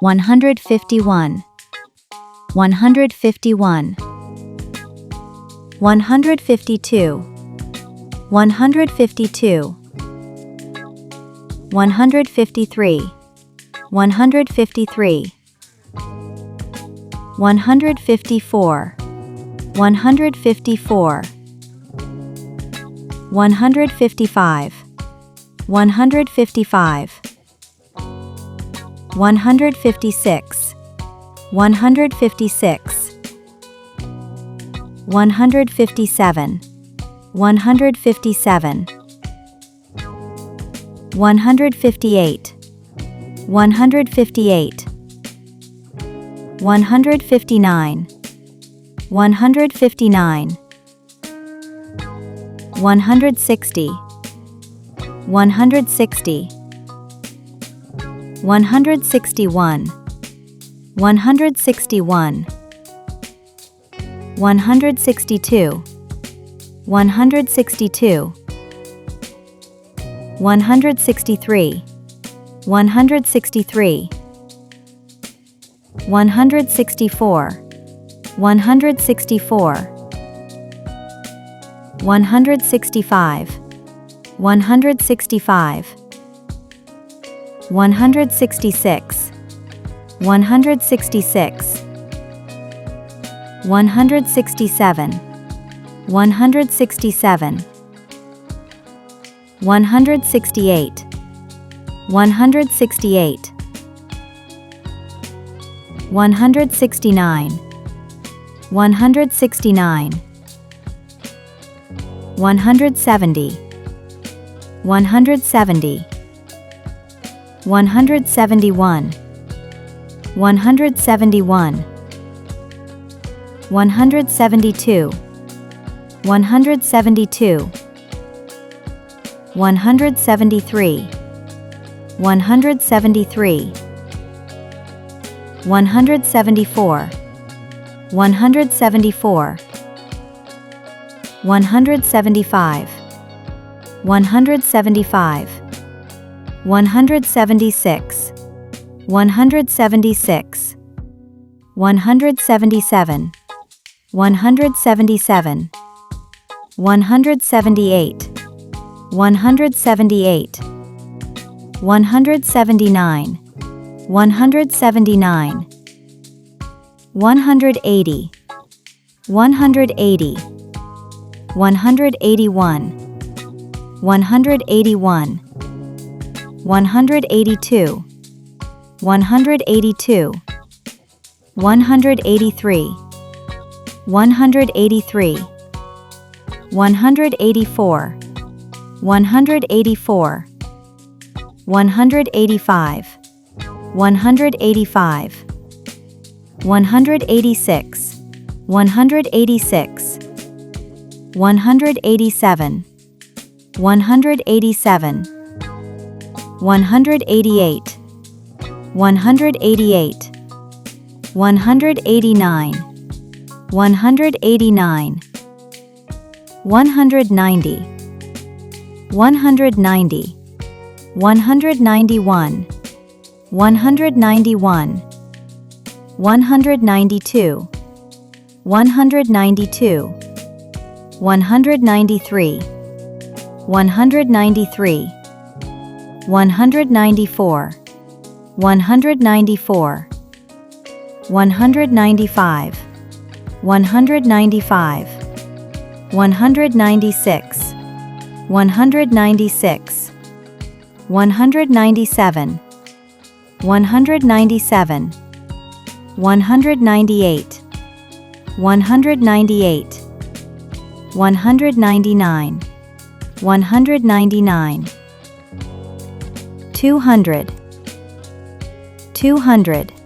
151, 151, 152, 152, 153, 153, 154, 154, 155, 155, 156, 156, 157, 157, 158, 158, 159, 159, 160, 160, 161, 161, 162, 162, 163, 163, 164, 164, 165, 165, 166, 166, 167, 167, 168, 168, 169, 169, 170, 170, 171, 171, 172, 172, 173, 173, 174, 174, 175, 175, 176, 176, 177, 177, 178, 178, 179, 179, 180, 180, 181, 181, 182, 182, 183, 183, 184, 184, 185, 185, 186, 186, 187, 187, 188, 188, 189, 189, 190, 190, 191, 191, 192, 192, 193, 193, 194, 194, 195, 195, 196, 196, 197, 197, 198, 198, 199, 199, 200, 200,